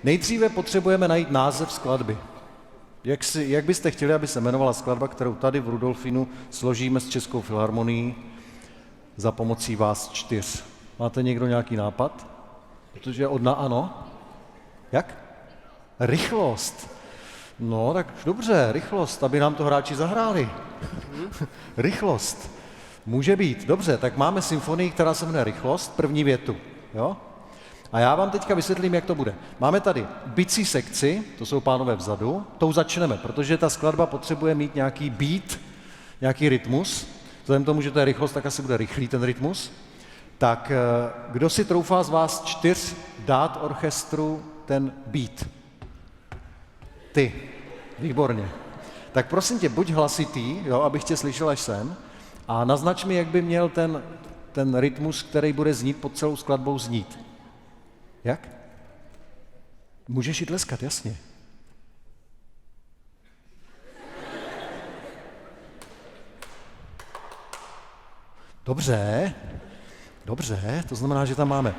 Nejdříve potřebujeme najít název skladby. Jak byste chtěli, aby se jmenovala skladba, kterou tady v Rudolfínu složíme s Českou filharmonií za pomocí vás 4? Máte někdo nějaký nápad? Protože ano? Jak? Rychlost. No, tak dobře, rychlost, aby nám to hráči zahráli. Rychlost. Může být. Dobře, tak máme symfonii, která se jmenuje Rychlost, první větu. Jo? A já vám teďka vysvětlím, jak to bude. Máme tady bicí sekci, to jsou pánové vzadu, tou začneme, protože ta skladba potřebuje mít nějaký beat, nějaký rytmus. Vzhledem k tomu, že to je rychlost, tak asi bude rychlý ten rytmus. Tak kdo si troufá z vás 4 dát orchestru ten beat? Ty. Výborně. Tak prosím tě, buď hlasitý, jo, abych tě slyšel až sem, a naznač mi, jak by měl ten rytmus, který bude znít pod celou skladbou znít. Jak? Můžeš i tleskat, jasně. Dobře, to znamená, že tam máme.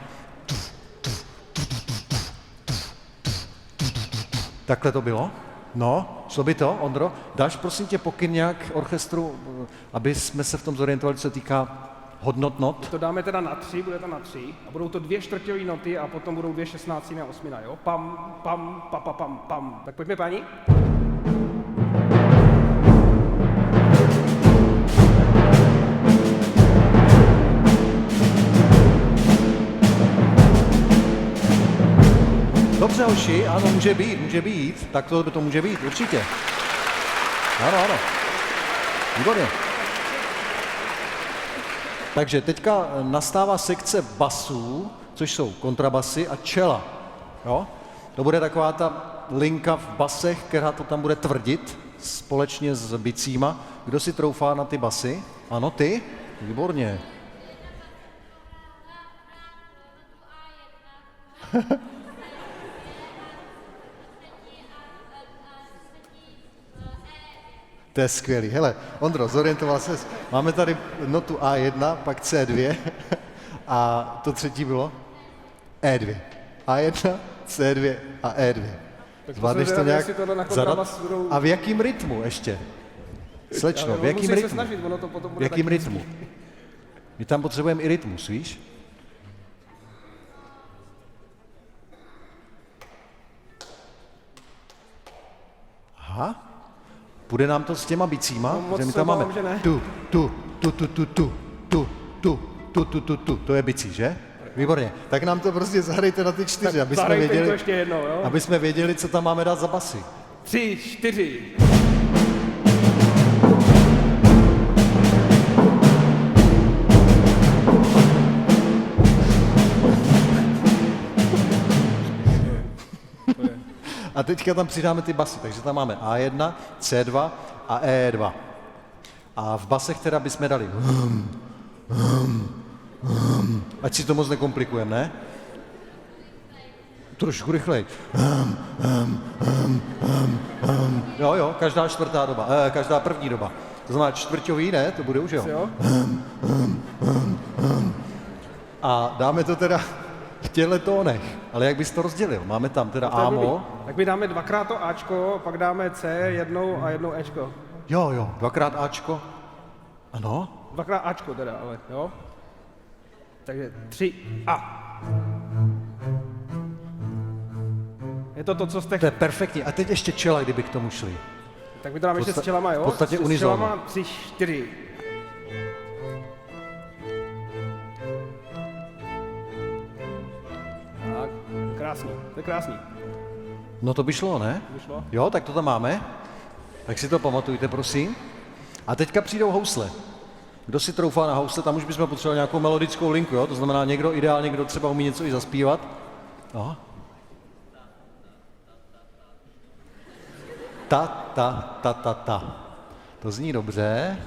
Takhle to bylo? No, šlo by to, Ondro? Dáš prosím tě pokyn nějak orchestru, aby jsme se v tom zorientovali, co se týká hodnot not? To dáme teda na 3, bude to na 3 a budou to 2 čtvrťové noty a potom budou 2 šestnáctiny a osmina, jo? Pam, pam, pa, pa, pam, pam. Tak pojďme, paní. Dobře, hoši, ano, může být, tak to může být, určitě. Ano, výborně. Takže teďka nastává sekce basů, což jsou kontrabasy a čela. Jo? To bude taková ta linka v basech, která to tam bude tvrdit společně s bicíma. Kdo si troufá na ty basy? Ano, ty? Výborně. To je skvělý. Hele, Ondro, zorientoval ses. Máme tady notu A1, pak C2 a to třetí bylo E2. A1, C2 a E2. Zvládneš to nějak zadat? A v jakým rytmu ještě? Slečno, v jakým rytmu? V jakým rytmu? My tam potřebujeme i rytmus, víš? Aha. Půjde nám to s těma bicíma, že my tam máme tu, to je bicí, že? Výborně. Tak nám to prostě zahrajte na ty 4, aby jsme věděli, co tam máme dát za basy. 3, 4. A teďka tam přidáme ty basy, takže tam máme A1, C2 a E2. A v basech teda bychom dali ať si to moc nekomplikujeme, ne? Trošku rychleji. Jo, každá čtvrtá doba, každá první doba. To znamená čtvrťový, ne? To bude už, jo? A dáme to teda v těchto tónech. Ale jak bys to rozdělil? Máme tam teda A-moll. Tak my dáme 2x to Ačko, pak dáme C jednou a jednou Ečko. Jo, 2x Ačko. Ano? 2x Ačko teda, ale jo. Takže 3 A. Je to, co jste... To je perfektní. A teď ještě čela, kdyby k tomu šli. Tak my to dáme ještě s čelama, jo? V podstatě unizónu. S čelama 3, 4. Tak, krásný, to je krásný. No to by šlo, ne? Vyšlo. Jo, tak to tam máme. Tak si to pamatujte, prosím. A teďka přijdou housle. Kdo si troufá na housle, tam už bychom potřebovali nějakou melodickou linku, jo? To znamená ideálně, kdo třeba umí něco i zaspívat. Aha. Ta. To zní dobře.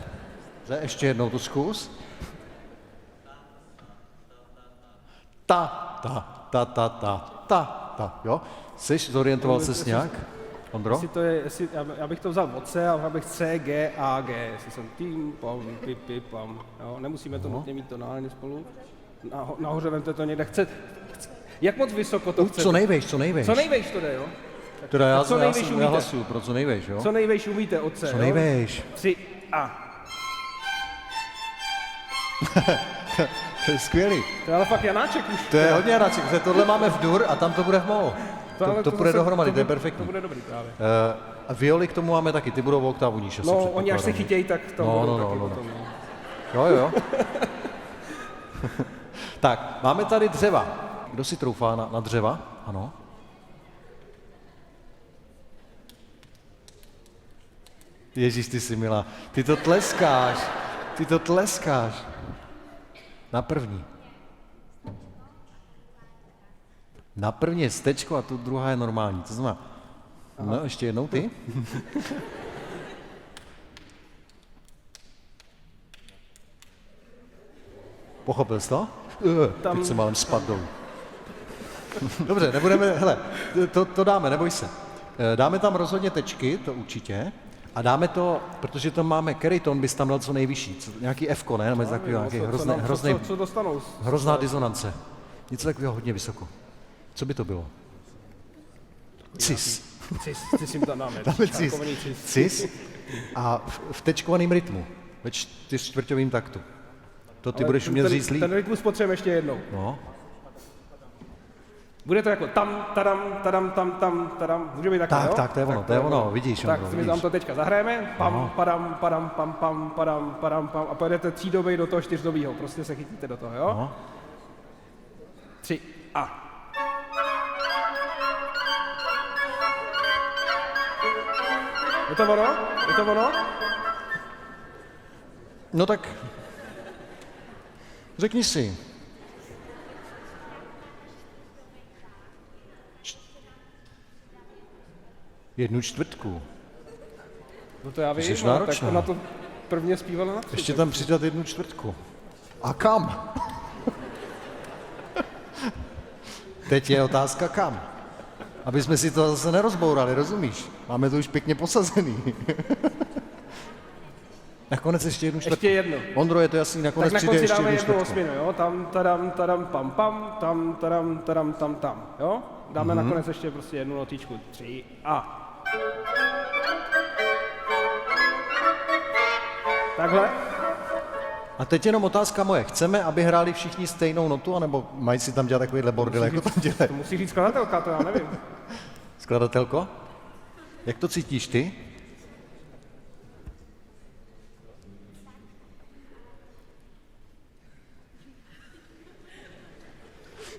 Ještě jednou to zkus. Ta. Jo? Zorientoval ses nějak? Ondro? Já bych to vzal od C a já bych C, G, A, G. Jestli jsem tým, pam, pi, pam. Jo? Nemusíme to nutně mít tonálně spolu. Nahoře vemte to někde. Jak moc vysoko to chcete? Co nejvejš, co nejvejš. Co nejvejš to jde, jo? Teda já, co nejvejš umíte? já hlasuju pro co nejvejš, jo? Co nejvejš umíte od C, Co jo? nejvejš. 3 a. To je skvělý. To je ale fakt Janáček už. To je hodně hráček, protože tohle máme v dur a tam to bude v mol. To půjde dohromady, to je perfektní. To bude dobrý právě. A violy k tomu máme taky, ty budou v oktávu níž. No, oni až se chytějí, tak to budou taky potom. Jo. Tak, máme tady dřeva. Kdo si troufá na dřeva? Ano. Ježíš, ty jsi milá. Ty to tleskáš. Na první. Na první je stečko a tu druhá je normální. To znamená, no ještě jednou ty. Pochopil jsi to? Teď jsem málem spadl dolů. Dobře, nebudeme, hele, to dáme, neboj se. Dáme tam rozhodně tečky, to určitě. A dáme to, protože tam máme, který tón bys tam dal co nejvyšší, nějaký F-ko, ne? Nebo nějaký hrozná disonance. Něco takového hodně vysoko. Co by to bylo? Cis. Cis jim tam dáme. Cis. A v tečkovaném rytmu, ve 4/4 taktu. To ty budeš umět říct líp. Ten rytmus potřebujeme ještě jednou. No. Bude to jako tam, tadam, může být takhle, jo? Tak, to je ono, vidíš. Tak my tam to teďka zahrajeme, pam, padam, a pojedete 3dobej do toho 4dobýho, prostě se chytíte do toho, jo? No. 3 a. Je to ono? No tak, řekni si. Jednu čtvrtku. No to já vím, tak ona to prvně zpívala na 3. Ještě tam přidat 1/4. A kam? Teď je otázka kam. Aby jsme si to zase nerozbourali, rozumíš? Máme to už pěkně posazený. Nakonec ještě 1/4. Ještě jedno. Ondro, je to jasný, nakonec přijde ještě 1/4. Tak na konci dáme 1/8, jo? Tam, tadam, pam, tam, tam, jo? Dáme nakonec ještě prostě jednu notičku. 3 a. Takhle. A teď jenom otázka moje. Chceme, aby hráli všichni stejnou notu, anebo mají si tam dělat takovýhle bordel, jako tam dělají? To musí říct skladatelka, to já nevím. Skladatelko? Jak to cítíš ty?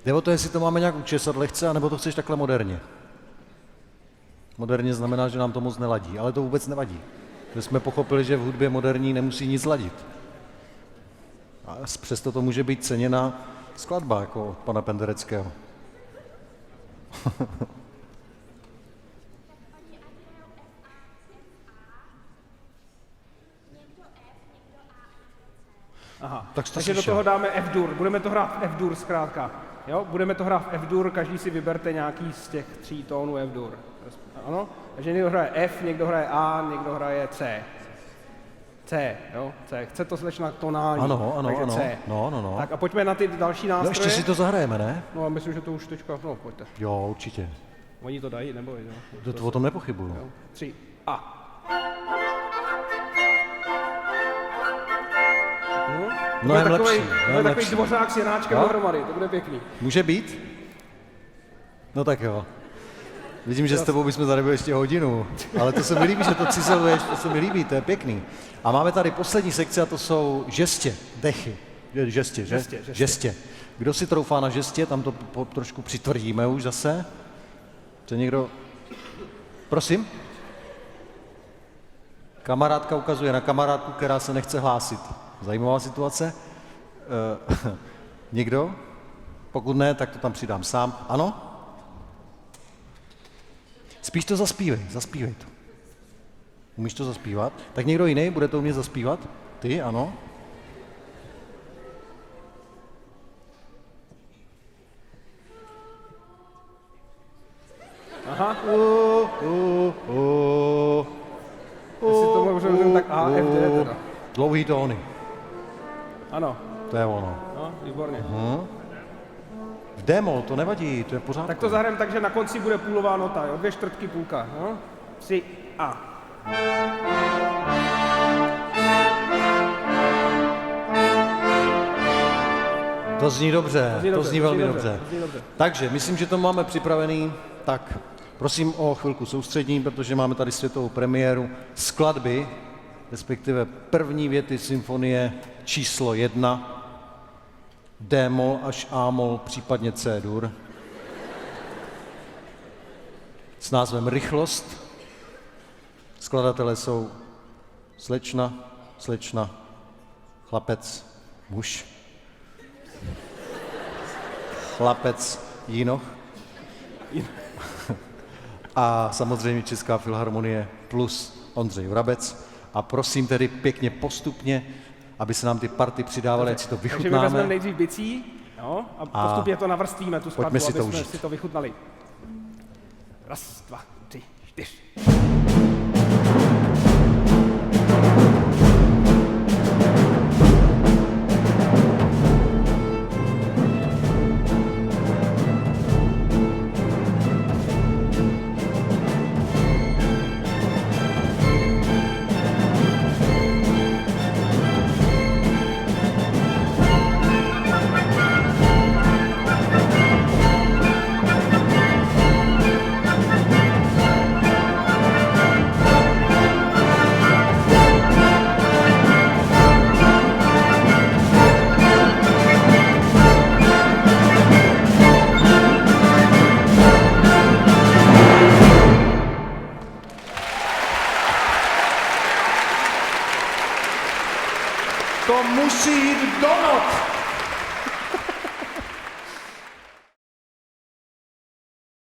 Jde o to, jestli to máme nějak učesat lehce, anebo to chceš takhle moderně. Moderně znamená, že nám to moc neladí, ale to vůbec nevadí. My jsme pochopili, že v hudbě moderní nemusí nic ladit. A přesto to může být ceněná skladba, jako od pana Pendereckého. Aha, Tak takže do toho dáme F-dur, budeme to hrát v F-dur zkrátka. Jo, budeme to hrát v F-dur, každý si vyberte nějaký z těch 3 tónů F-dur. Ano? Takže někdo hraje F, někdo hraje A, někdo hraje C. C, jo, C. Chce to slečna tonální. Ano, C. No. Tak a pojďme na ty další nástroje. No ještě si to zahrajeme, ne? No a myslím, že to už teďka, no pojďte. Jo, určitě. Oni to dají, nebo jo? To o tom nepochybuju. 3 a. Mnohem lepší. To je takový dvořák s Janáčkem dohromady, to bude pěkný. Může být? No tak jo. Vidím, že s tebou bychom tady byli ještě hodinu, ale to se mi líbí, že to cizeluješ, to se mi líbí, to je pěkný. A máme tady poslední sekci a to jsou žestě, dechy. Žestě, že? Žestě. Kdo si troufá na žestě, tam to trošku přitvrdíme už zase. To někdo... Prosím? Kamarádka ukazuje na kamarádku, která se nechce hlásit. Zajímavá situace. Někdo? Pokud ne, tak to tam přidám sám. Ano? Spíš to zaspívej to. Umíš to zaspívat? Tak někdo jiný bude to umět zaspívat? Ty, ano? Aha. Jestli to můžeme tak A, F, D teda. Dlouhý tóny. Ano. To je ono. No, výborně. D-moll, to nevadí, to je pořád. Tak to zahrajeme tak, že na konci bude půlová nota, jo? 2/4 půlka, jo? 3 a. To zní dobře, to zní velmi dobře. To zní dobře. Takže, myslím, že to máme připravený. Tak, prosím o chvilku soustředění, protože máme tady světovou premiéru skladby, respektive první věty symfonie číslo 1, D-moll až A-moll, případně C-dur, s názvem Rychlost. Skladatelé jsou slečna, chlapec, muž, chlapec, jinoch a samozřejmě Česká filharmonie plus Ondřej Vrabec. A prosím tedy pěkně postupně, aby se nám ty party přidávaly, ať si to Takže my vychutnáme. vezmeme nejdřív bicí, jo? A postupně to navrstvíme, tu skladbu, pojďme si to aby jsme užít. si to vychutnali. 1, 2, 3, 4. To musí jít do not!